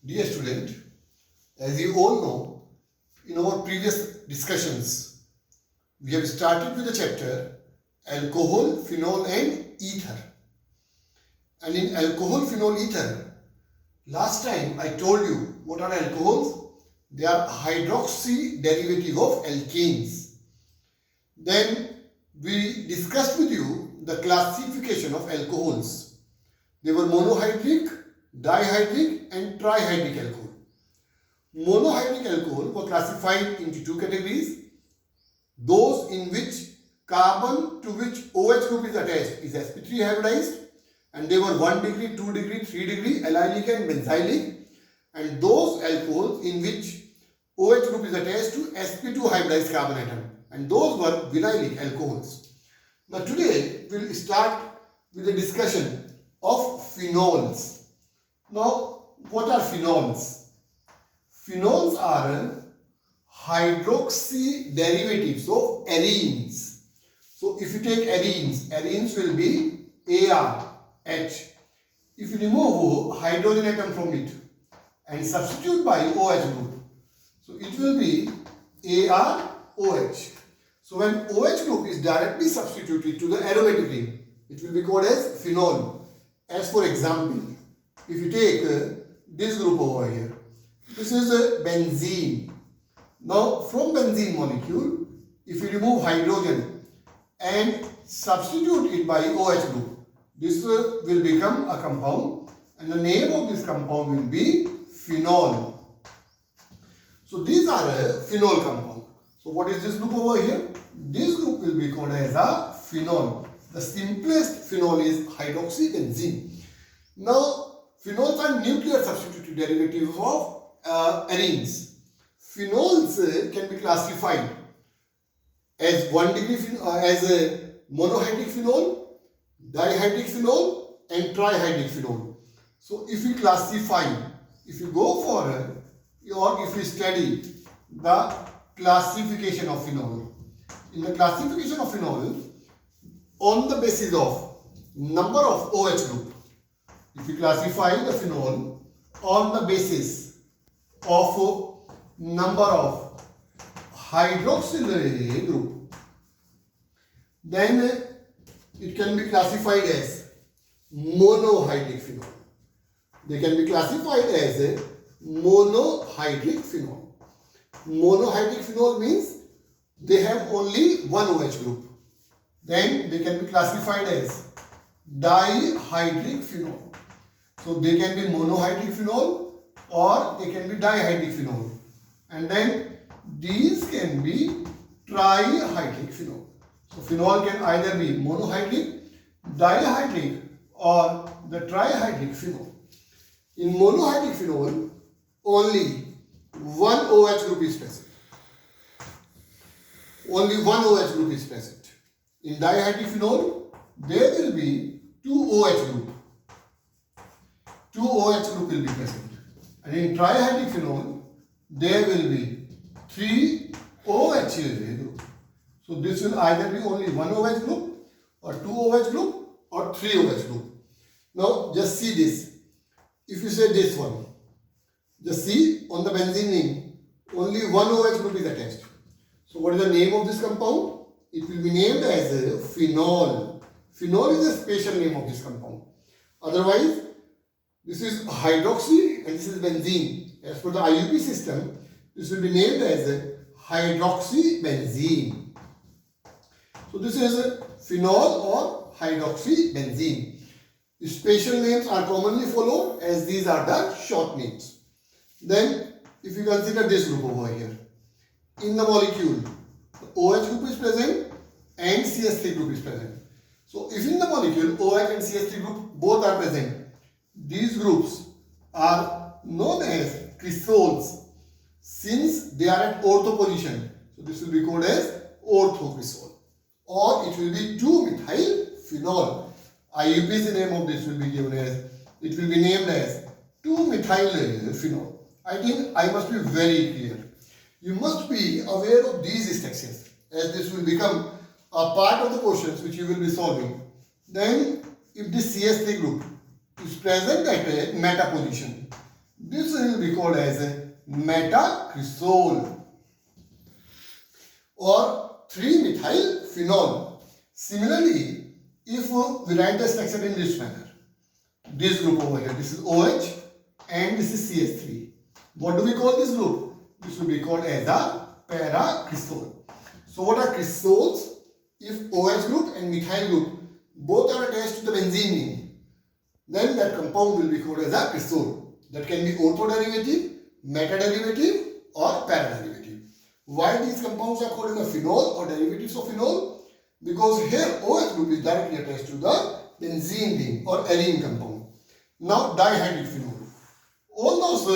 Dear student, as you all know, in our previous discussions, we have started with the chapter alcohol, phenol and ether. And in alcohol, phenol, ether, last time I told you what are alcohols? They are hydroxy derivative of alkanes. Then we discussed with you the classification of alcohols. They were monohydric, dihydric and trihydric alcohol. Monohydric alcohol were classified into two categories. Those in which carbon to which OH group is attached is sp3 hybridized, and they were 1 degree, 2 degree, 3 degree allylic and benzylic, and those alcohols in which OH group is attached to sp2 hybridized carbon atom, and those were vinylic alcohols. Now today we will start with a discussion of phenols. Now what are phenols? Phenols are hydroxy derivatives of arenes. So if you take arenes will be ARH. If you remove hydrogen atom from it and substitute by OH group, so it will be AROH. So when OH group is directly substituted to the aromatic ring, it will be called as phenol. As for example, if you take this group over here, this is benzene. Now from benzene molecule, if you remove hydrogen and substitute it by OH group, this will become a compound, and the name of this compound will be phenol. So these are a phenol compound. So what is this group over here? This group will be called as a phenol. The simplest phenol is hydroxybenzene. Now phenols are nuclear substitutive derivatives of arenes. Phenols can be classified as 1 degree as a monohydric phenol, dihydric phenol and trihydric phenol. So if we classify, if you go for or if we study the classification of phenol, in the classification of phenol on the basis of number of OH group, if you classify the phenol on the basis of number of hydroxyl group, then it can be classified as monohydric phenol. They can be classified as a monohydric phenol. Monohydric phenol means they have only one OH group. Then they can be classified as dihydric phenol. So they can be monohydric phenol or they can be dihydric phenol. And then these can be trihydric phenol. So phenol can either be monohydric, dihydric or the trihydric phenol. In monohydric phenol, only one OH group is present. Only one OH group is present. In dihydric phenol, there will be two OH group. Two OH group will be present. And in trihydric phenol, there will be three OH group. So this will either be only one OH group or two OH group or three OH group. Now just see this. If you say this one, just see on the benzene ring, only one OH group is attached. So what is the name of this compound? It will be named as a phenol. Phenol is a special name of this compound. Otherwise, this is hydroxy and this is benzene. As per the IUP system, this will be named as a hydroxybenzene. So this is a phenol or hydroxybenzene. The special names are commonly followed as these are the short names. Then if you consider this group over here, in the molecule, the OH group is present and CH3 group is present. So if in the molecule OH and CH3 group both are present, these groups are known as crystols since they are at ortho position. So this will be called as orthocrystol, or it will be 2-methyl phenol. IUPAC name of this will be given as, it will be named as 2-methyl phenol. I think I must be very clear. You must be aware of these structures as this will become a part of the questions which you will be solving. Then if this CH3 group is present at a meta position, This will be called as metacresol or 3-methyl-phenol. Similarly, if we write the structure in this manner, this group over here, this is OH and this is CH3. What do we call this group? This will be called as a paracresol. So what are cresols? If OH group and methyl group both are attached to the benzene ring, then that compound will be called as a cresol. That can be orthoderivative, metaderivative or paraderivative. Why these compounds are called as a phenol or derivatives of phenol? Because here OH group is directly attached to the benzene ring or arene compound. Now dihydric phenol. All those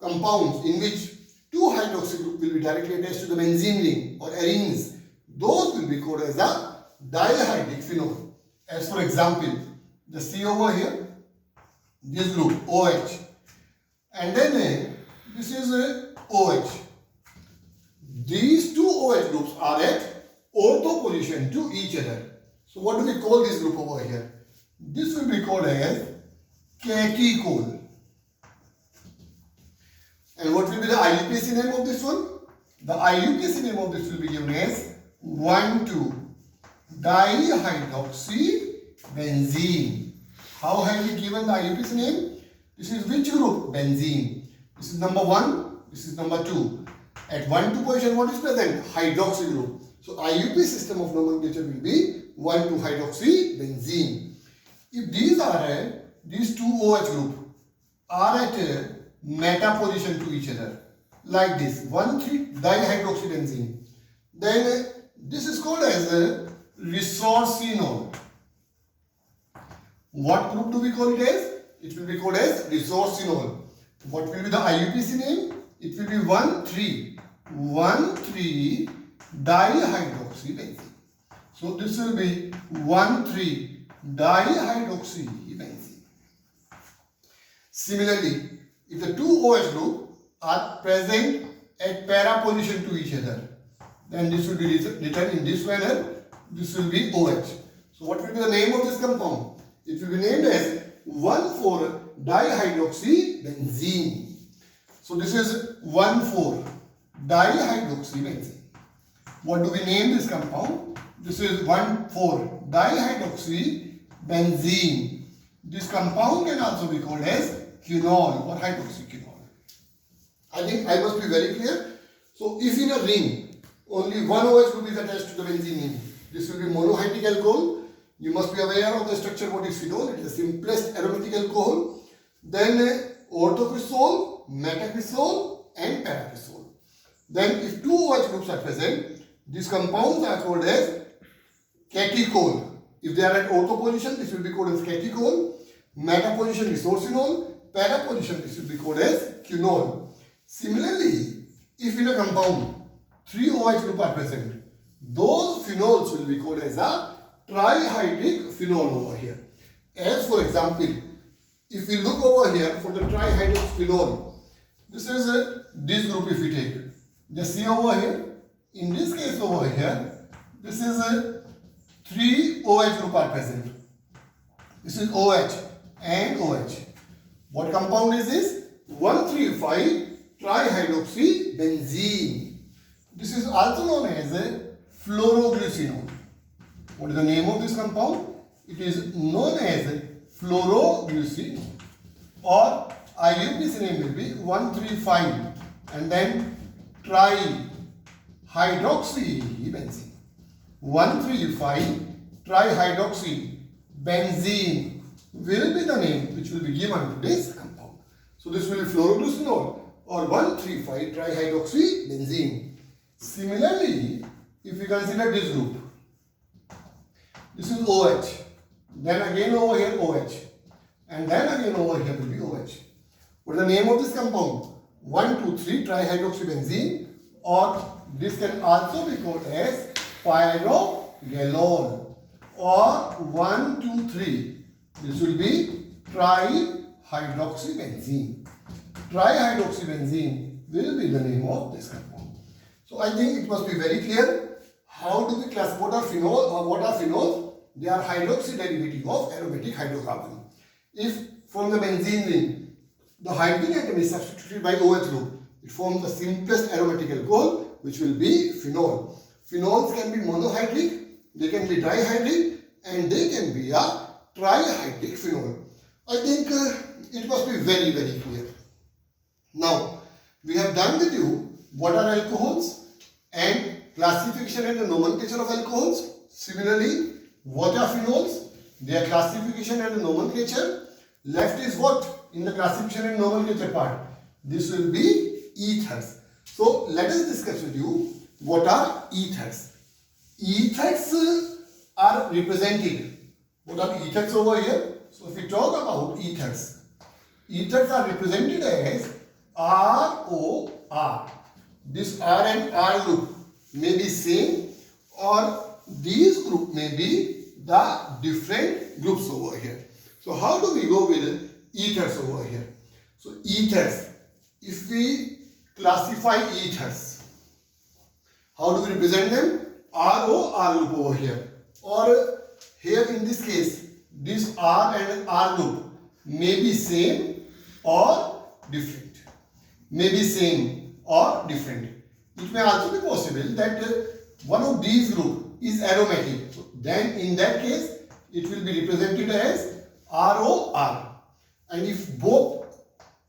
compounds in which 2-hydroxy group will be directly attached to the benzene ring or arenes, those will be called as a dihydric phenol. As for example, the C over here, this group OH, and then this is OH. These two OH groups are at ortho position to each other. So what do we call this group over here? This will be called as catechol. And what will be the IUPAC name of this one? The IUPAC name of this will be given as 1,2-dihydroxybenzene. How have we given the IUPAC name? This is which group? Benzene. This is number 1, this is number 2. At 1,2 position, what is present? Hydroxy group. So IUPAC system of nomenclature will be 1,2-hydroxybenzene. If these two OH group are at meta position to each other, like this, 1,3-dihydroxybenzene, then this is called as resorcinol. What group do we call it as? It will be called as resorcinol. What will be the IUPAC name? It will be 1,3-dihydroxybenzene. So this will be 1,3-dihydroxybenzene. Similarly, if the two OH group are present at para position to each other, then this will be written in this manner. This will be OH. So what will be the name of this compound? It will be named as 1,4-dihydroxybenzene. So this is 1,4-dihydroxybenzene. What do we name this compound? This is 1,4-dihydroxybenzene. This compound can also be called as quinol or hydroxyquinol. I think I must be very clear. So if in a ring only one OH group is attached to the benzene ring, this will be monohydric alcohol. You must be aware of the structure. What is phenol? It is the simplest aromatic alcohol. Then orthocresol, metacresol and paracresol. Then if two OH groups are present, these compounds are called as catechol. If they are at ortho position, this will be called as catechol. Meta position resorcinol. Para position, this will be called as quinol. Similarly, if in a compound 3 OH group are present, those phenols will be called as a trihydric phenol over here. As for example, if we look over here for the trihydric phenol, this is this group if we take it. Just see over here. In this case over here, this is 3 OH group are present. This is OH and OH. What compound is this? 1,3,5-trihydroxybenzene. This is also known as fluoroglycinol. What is the name of this compound? It is known as fluoroglycinol, or IUPAC name will be 1,3,5 and then trihydroxybenzene. 1,3,5-trihydroxybenzene will be the name which will be given to this compound. So this will be fluoroglycinol or 1,3,5-trihydroxybenzene. Similarly, if we consider this group, this is OH, then again over here OH, and then again over here will be OH. What is the name of this compound? 1,2,3-trihydroxybenzene, or this can also be called as pyrogalol, or 1,2,3. This will be trihydroxybenzene. Trihydroxybenzene will be the name of this compound. So I think it must be very clear. How do we classify what are phenol or what are phenols? They are hydroxy derivative of aromatic hydrocarbon. If from the benzene ring the hydrogen atom is substituted by OH group. It forms the simplest aromatic alcohol, which will be phenol. Phenols can be monohydric, they can be dihydric, and they can be a trihydric phenol. I think it must be very, very clear. Now, we have done with you what are alcohols and classification and the nomenclature of alcohols. Similarly, what are phenols, their classification and the nomenclature. Left is what in the classification and nomenclature part. This will be ethers. So, let us discuss with you what are ethers. Ethers are represented. What are ethers over here? So, if we talk about ethers, ethers are represented as ROR. This R and R group may be same, or these group may be the different groups over here. So, how do we go with ethers over here? So, ethers, if we classify ethers, how do we represent them? ROR group over here, or here in this case, this R and R group may be same or different. May be same or different. It may also be possible that one of these group is aromatic. So then in that case, it will be represented as ROR. And if both,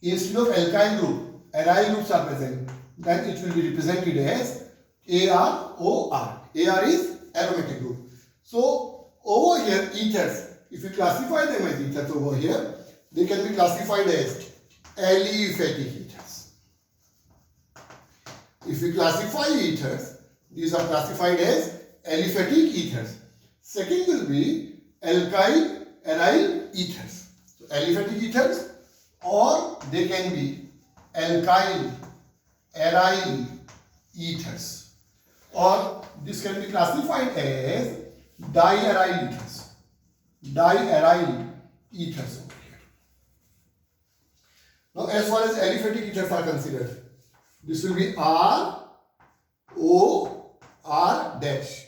instead of alkyl group, aryl groups are present, then it will be represented as AROR. AR is aromatic group. So over here, ethers, if we classify them as ethers over here, they can be classified as aliphatic ethers. If we classify ethers, these are classified as aliphatic ethers. Second will be alkyl aryl ethers. So aliphatic ethers, or they can be alkyl aryl ethers, or this can be classified as diaryl ethers. Diaryl ethers over here. Now, as far as aliphatic ethers are considered, this will be R, O, R dash.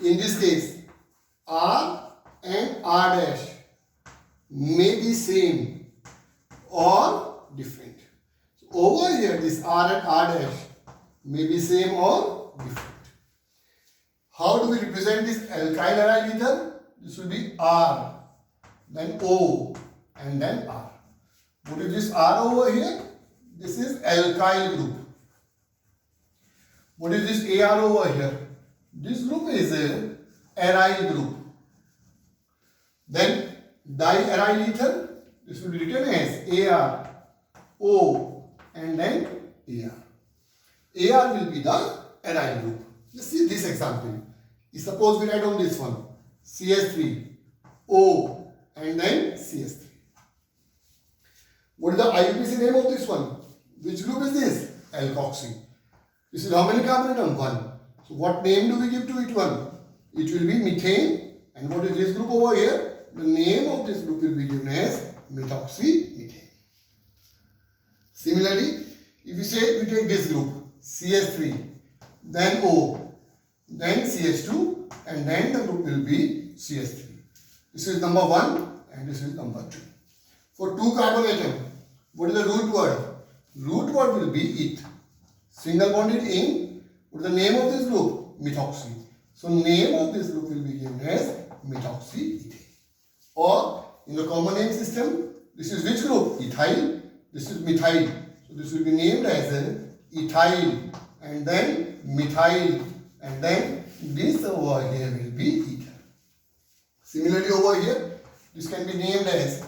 In this case, R and R dash may be same or different. So over here, this R and R dash may be same or different. How do we represent this alkyl aryl ether? This will be R, then O, and then R. What is this R over here? This is alkyl group. What is this AR over here? This group is a aryl group. Then diaryl ether, this will be written as AR, O, and then AR. AR will be the aryl group. Let's see this example. Suppose we write on this one, CS3, O, and then CS3. What is the IUPAC name of this one? Which group is this? Alkoxy. This is how many carbon atom? 1. So what name do we give to it? 1. It will be methane. And what is this group over here? The name of this group will be given as methoxymethane. Similarly, if we say we take this group, CS3, then O, then CS2, and then the group will be CS3. This is number 1 and this is number 2. For 2 carbon atom, what is the root word? Root word will be it. Single bonded in. What is the name of this group? Methoxy. So name of this group will be given as methoxyethane. Or in the common name system, this is which group? Ethyl. This is methyl. So this will be named as ethyl, and then methyl, and then this over here will be ether. Similarly over here, this can be named as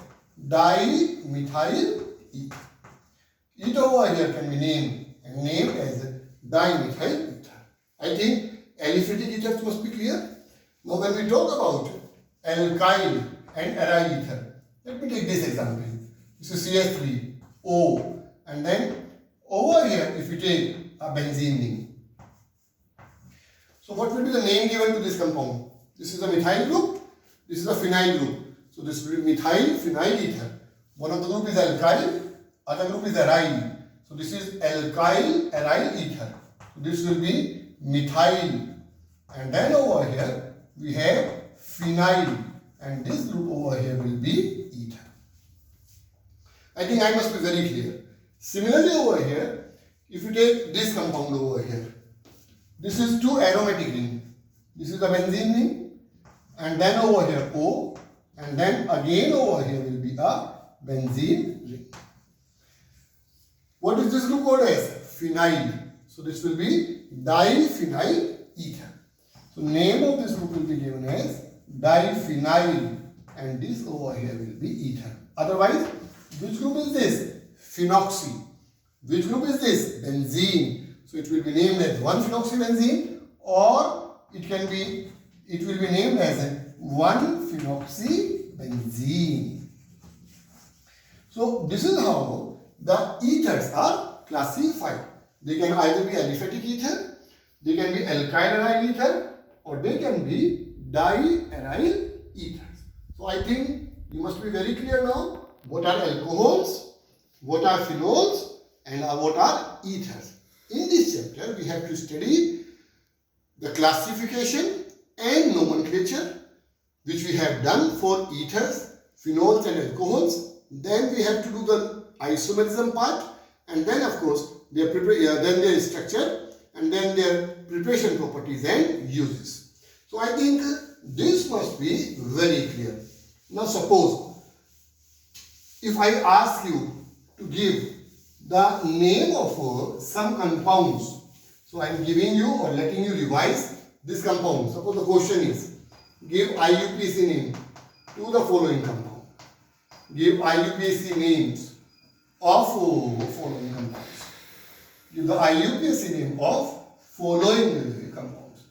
dimethyl ether. It over here can be named as dimethyl ether. I think aliphatic ethers must be clear. Now when we talk about alkyl and aryl ether, let me take this example. This is CS3, O, and then over here if we take a benzene ring. So what will be the name given to this compound? This is a methyl group, this is a phenyl group. So this will be methyl phenyl ether. One of the group is alkyl, other group is aryl. So this is alkyl aryl ether. So this will be methyl, and then over here we have phenyl, and this group over here will be ether. I think I must be very clear. Similarly over here, if you take this compound over here, this is 2 aromatic ring. This is the benzene ring, and then over here O, and then again over here will be a benzene ring. What is this group called as? Phenyl. So this will be diphenyl ether. So name of this group will be given as diphenyl, and this over here will be ether. Otherwise, which group is this? Phenoxy. Which group is this? Benzene. So it will be named as 1-phenoxybenzene, or it will be named as 1-phenoxybenzene. So this is how the ethers are classified. They can either be aliphatic ether, they can be alkyl aryl ether, or they can be diaryl ethers. So I think you must be very clear now what are alcohols, what are phenols, and what are ethers. In this chapter, we have to study the classification and nomenclature, which we have done for ethers, phenols and alcohols. Then we have to do the isomerism part, and then of course their structure, and then their preparation properties and uses. So I think this must be very clear. Now suppose if I ask you to give the name of some compounds, so I am giving you or letting you revise this compound. Suppose the question is, give IUPAC name to the following compound. Give IUPAC names of following compounds. Give the IUPAC name of following compounds.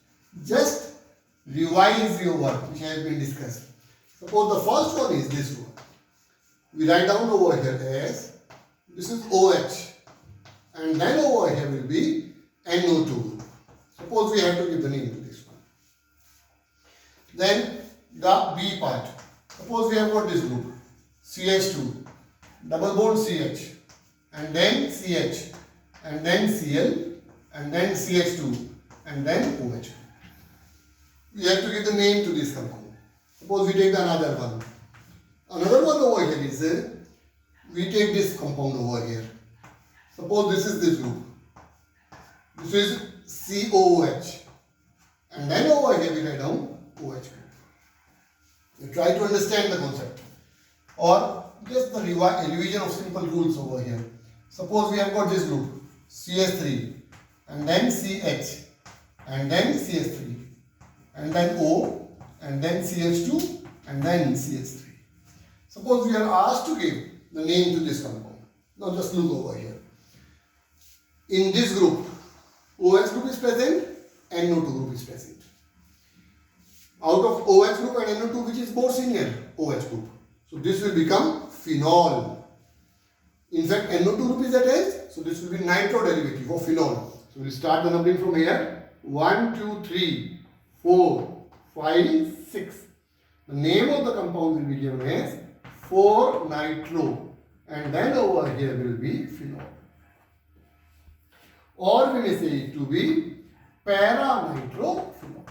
Just revise your work which has been discussed. Suppose the first one is this one. We write down over here as, this is OH, and then over here will be NO2. Suppose we have to give the name to this one. Then the B part. Suppose we have got this group, CH2, double bond CH, and then CH, and then Cl, and then CH2, and then OH. We have to give the name to this compound. Suppose we take another one. Another one over here is, we take this compound over here. Suppose this is this group. This is COOH. And then over here we write down OH group. You try to understand the concept. Or just the revision of simple rules over here. Suppose we have got this group, CS3, and then CH, and then CS3, and then O, and then CH2, and then CH3. Suppose we are asked to give the name to this compound. Now just look over here. In this group, OH group is present, NO2 group is present. Out of OH group and NO2, which is more senior? OH group. So this will become phenol. In fact, NO2 group is attached, so this will be nitro derivative of phenol. So we will start the numbering from here. 1, 2, 3, 4, 5, 6. The name of the compound will be given as 4-nitro, and then over here will be phenol. Or we may say it to be para-nitrophenol.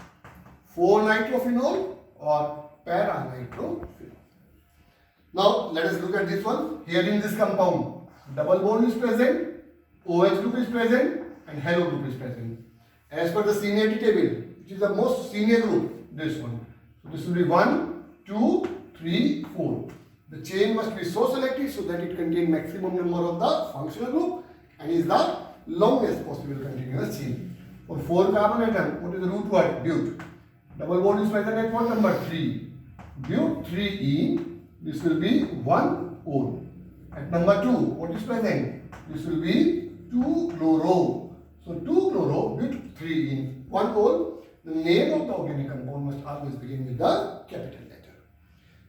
4-nitrophenol or para-nitrophenol. Now let us look at this one. Here in this compound, double bond is present, OH group is present, and halo group is present. As per the seniority table, which is the most senior group, this one. So this will be 1, 2, 3, 4. The chain must be so selected so that it contains maximum number of the functional group and is the longest possible continuous chain. For 4 carbon atom, what is the root word? But. Double bond is present at what number? 3. But 3 in, this will be 1 ol. At number 2, what is present? This will be 2-chloro. So 2-chloro, but 3 in, 1 ol. The name of the organic compound must always begin with the capital letter.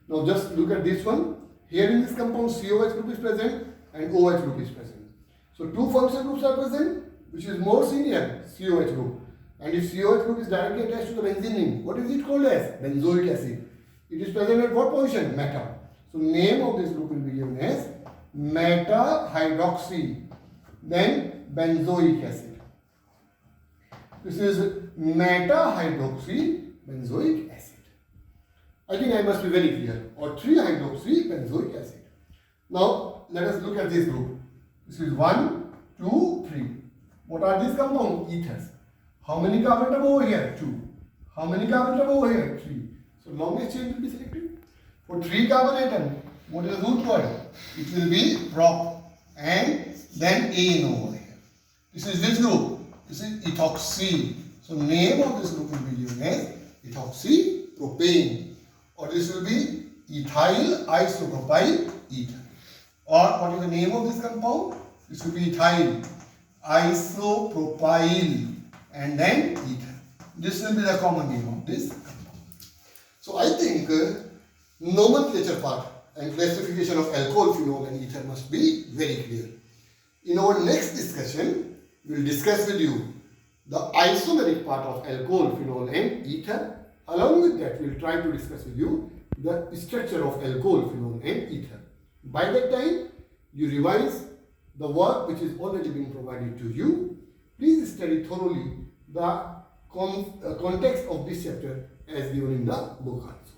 Now just look at this one. Here in this compound, COH group is present and OH group is present. So 2 functional groups are present, which is more senior, COH group. And if COH group is directly attached to the benzene ring, what is it called as? Benzoic acid. It is present at what position? Meta. So name of this group will be given as meta-hydroxy, then benzoic acid. This is meta-hydroxy benzoic acid. I think I must be very clear. Or 3-hydroxy benzoic acid. Now let us look at this group. This is 1, 2, 3. What are these compounds? Ethers. How many carbon atom over here? 2. How many carbon atom over here? 3. So longest chain will be selected. For 3 carbon atom, what is the root word? It will be prop and then AN over here. This is which group? This is ethoxy. So name of this group will be given as ethoxypropane, or this will be ethyl isopropyl ether. Or what is the name of this compound? This will be ethyl isopropyl and then ether. This will be the common name of this compound. So I think nomenclature part and classification of alcohol, phenol and ether must be very clear. In our next discussion, we will discuss with you the isomeric part of alcohol, phenol and ether. Along with that, we will try to discuss with you the structure of alcohol, phenol and ether. By that time, you revise the work which is already being provided to you. Please study thoroughly the context of this chapter as given in the book also.